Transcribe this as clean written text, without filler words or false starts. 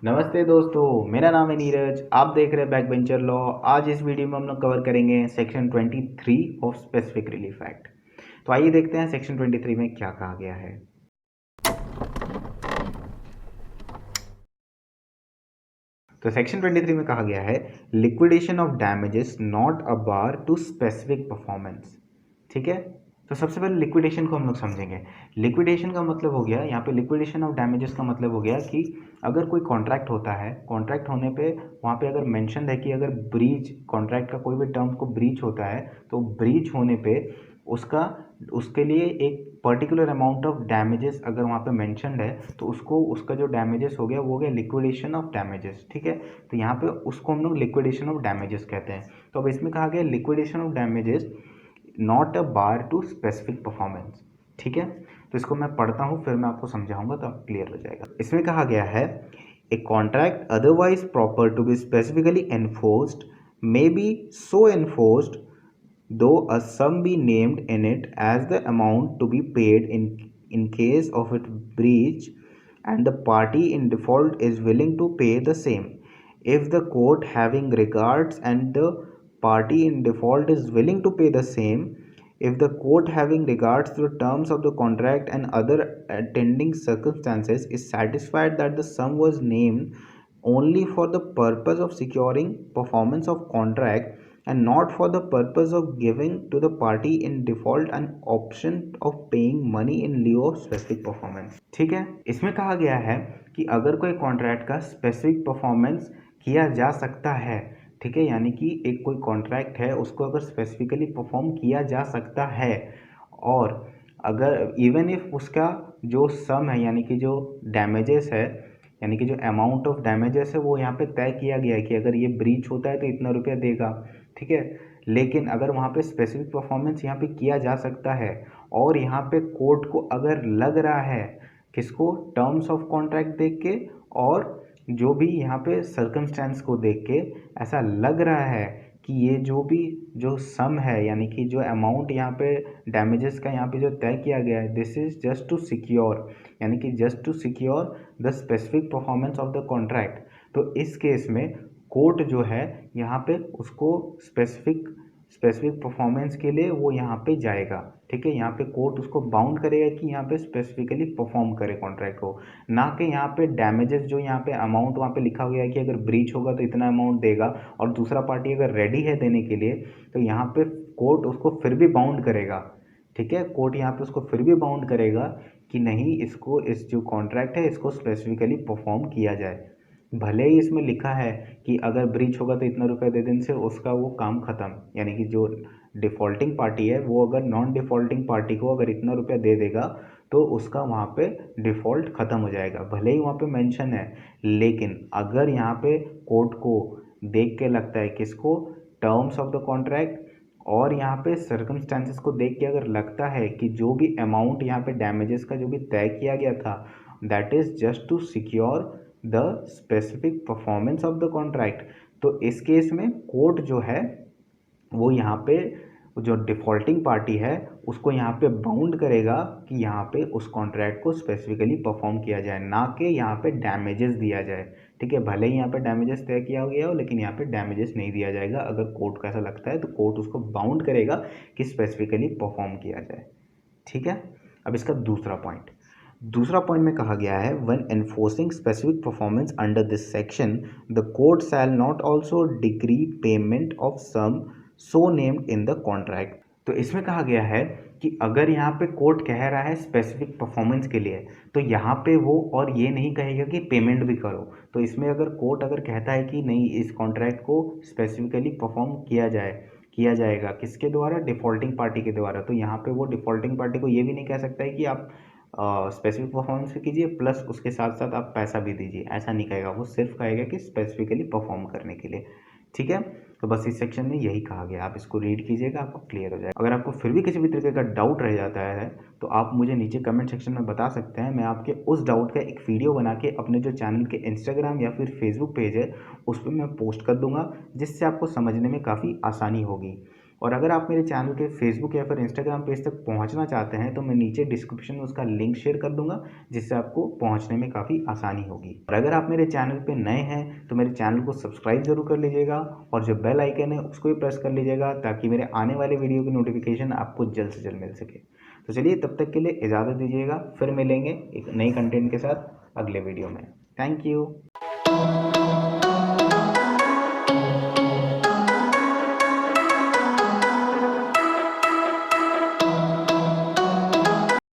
नमस्ते दोस्तों, मेरा नाम है नीरज। आप देख रहे हैं बैकबेंचर लॉ। आज इस वीडियो में हम लोग कवर करेंगे section 23 of specific relief act. तो आइए देखते हैं सेक्शन 23 में क्या कहा गया है। तो सेक्शन 23 में कहा गया है liquidation of damages not a bar to specific performance. ठीक है, तो सबसे पहले लिक्विडेशन को हम लोग समझेंगे। लिक्विडेशन का मतलब हो गया, यहाँ पे लिक्विडेशन ऑफ डैमेजेस का मतलब हो गया कि अगर कोई कॉन्ट्रैक्ट होता है, कॉन्ट्रैक्ट होने पे वहाँ पे अगर मेंशन है कि अगर ब्रीच, कॉन्ट्रैक्ट का कोई भी टर्म्स को ब्रीच होता है तो ब्रीच होने पे उसका उसके लिए एक पर्टिकुलर अमाउंट ऑफ डैमेजेस अगर वहाँ पे मेंशनड है तो उसको उसका जो डैमेजेस हो गया लिक्विडेशन ऑफ डैमेजेस। ठीक है, तो यहाँ पे उसको हम लोग लिक्विडेशन ऑफ डैमेजेस कहते हैं। तो अब इसमें कहा गया liquidation of damages not a bar to specific performance. ठीक है, तो इसको मैं पढ़ता हूँ फिर मैं आपको समझाऊंगा तो आप क्लियर हो जाएगा। इसमें कहा गया है a contract otherwise proper to be specifically enforced may be so enforced though a sum be named in it as the amount to be paid in case of its breach and the party in default is willing to pay the same. If the court having regards and the party in default is willing to pay the same, if the court having regards to the terms of the contract and other attending circumstances is satisfied that the sum was named only for the purpose of securing performance of contract and not for the purpose of giving to the party in default an option of paying money in lieu of specific performance। ठीक है, इसमें कहा गया है कि अगर कोई contract का स्पेसिफिक परफॉर्मेंस किया जा सकता है, ठीक है, यानी कि एक कोई कॉन्ट्रैक्ट है उसको अगर स्पेसिफिकली परफॉर्म किया जा सकता है और अगर इवन इफ उसका जो सम है यानी कि जो डैमेजेस है यानी कि जो अमाउंट ऑफ डैमेजेस है वो यहाँ पे तय किया गया है कि अगर ये ब्रीच होता है तो इतना रुपया देगा। ठीक है, लेकिन अगर वहाँ पे स्पेसिफिक परफॉर्मेंस यहाँ पे किया जा सकता है और यहाँ पे कोर्ट को अगर लग रहा है किसको, टर्म्स ऑफ कॉन्ट्रैक्ट देख के और जो भी यहाँ पे सर्कमस्टेंस को देख के ऐसा लग रहा है कि ये जो भी जो सम है यानी कि जो अमाउंट यहाँ पे डैमेजेस का यहाँ पे जो तय किया गया है this is just to secure यानी कि just to secure the specific performance of the contract. तो इस केस में कोर्ट जो है यहाँ पे उसको स्पेसिफिक परफॉर्मेंस के लिए वो यहाँ पे जाएगा। ठीक है, यहाँ पे कोर्ट उसको बाउंड करेगा कि यहाँ पे स्पेसिफिकली परफॉर्म करे कॉन्ट्रैक्ट को, ना कि यहाँ पे डैमेजेस जो यहाँ पे अमाउंट वहाँ पे लिखा हुआ है कि अगर ब्रीच होगा तो इतना अमाउंट देगा और दूसरा पार्टी अगर रेडी है देने के लिए तो यहाँ पे कोर्ट उसको फिर भी बाउंड करेगा। ठीक है, कोर्ट यहाँ पे उसको फिर भी बाउंड करेगा कि नहीं, इसको इस जो कॉन्ट्रैक्ट है इसको स्पेसिफिकली परफॉर्म किया जाए। भले ही इसमें लिखा है कि अगर ब्रीच होगा तो इतना रुपया दे देने से उसका वो काम ख़त्म, यानी कि जो डिफ़ॉल्टिंग पार्टी है वो अगर नॉन डिफ़ॉल्टिंग पार्टी को अगर इतना रुपया दे देगा तो उसका वहाँ पे डिफ़ॉल्ट ख़त्म हो जाएगा, भले ही वहाँ पे मेंशन है। लेकिन अगर यहाँ पे कोर्ट को देख के लगता है किसको, टर्म्स ऑफ द कॉन्ट्रैक्ट और यहाँ पे सर्कमस्टेंसेस को देख के अगर लगता है कि जो भी अमाउंट यहाँ पे डैमेजेस का जो भी तय किया गया था that is just to secure the specific performance of the contract, तो इस केस में कोर्ट जो है वो यहाँ पे जो डिफ़ॉल्टिंग पार्टी है उसको यहाँ पे बाउंड करेगा कि यहाँ पे उस कॉन्ट्रैक्ट को स्पेसिफिकली परफॉर्म किया जाए, ना कि यहाँ पे डैमेजेस दिया जाए। ठीक है, भले ही यहाँ पे डैमेजेस तय किया गया हो लेकिन यहाँ पे डैमेजेस नहीं दिया जाएगा। अगर कोर्ट को ऐसा लगता है तो कोर्ट उसको बाउंड करेगा कि स्पेसिफिकली परफॉर्म किया जाए। ठीक है, अब इसका दूसरा पॉइंट में कहा गया है when enforcing specific performance under this section the court shall not also decree payment of sum so named in the contract. तो इसमें कहा गया है कि अगर यहाँ पे कोर्ट कह रहा है स्पेसिफिक परफॉर्मेंस के लिए तो यहाँ पे वो और ये नहीं कहेगा कि पेमेंट भी करो। तो इसमें अगर कोर्ट अगर कहता है कि नहीं, इस कॉन्ट्रैक्ट को स्पेसिफिकली परफॉर्म किया जाएगा किसके द्वारा, डिफ़ॉल्टिंग पार्टी के द्वारा, तो यहाँ पे वो डिफ़ॉल्टिंग पार्टी को ये भी नहीं कह सकता है कि आप स्पेसिफिक परफॉर्मेंस भी कीजिए प्लस उसके साथ साथ आप पैसा भी दीजिए, ऐसा नहीं कहेगा। वो सिर्फ कहेगा कि स्पेसिफिकली परफॉर्म करने के लिए। ठीक है, तो बस इस सेक्शन में यही कहा गया, आप इसको रीड कीजिएगा आपको क्लियर हो जाएगा। अगर आपको फिर भी किसी भी तरीके का डाउट रह जाता है तो आप मुझे नीचे कमेंट सेक्शन में बता सकते हैं, मैं आपके उस डाउट का एक वीडियो बना के अपने जो चैनल के इंस्टाग्राम या फिर फेसबुक पेज है उस पर मैं पोस्ट कर दूंगा, जिससे आपको समझने में काफ़ी आसानी होगी। और अगर आप मेरे चैनल के फेसबुक या फिर इंस्टाग्राम पेज तक पहुंचना चाहते हैं तो मैं नीचे डिस्क्रिप्शन में उसका लिंक शेयर कर दूंगा, जिससे आपको पहुंचने में काफ़ी आसानी होगी। और अगर आप मेरे चैनल पे नए हैं तो मेरे चैनल को सब्सक्राइब जरूर कर लीजिएगा और जो बेल आइकन है उसको भी प्रेस कर लीजिएगा, ताकि मेरे आने वाले वीडियो की नोटिफिकेशन आपको जल्द से जल्द मिल सके। तो चलिए, तब तक के लिए इजाज़त दीजिएगा, फिर मिलेंगे एक नई कंटेंट के साथ अगले वीडियो में। Thank you.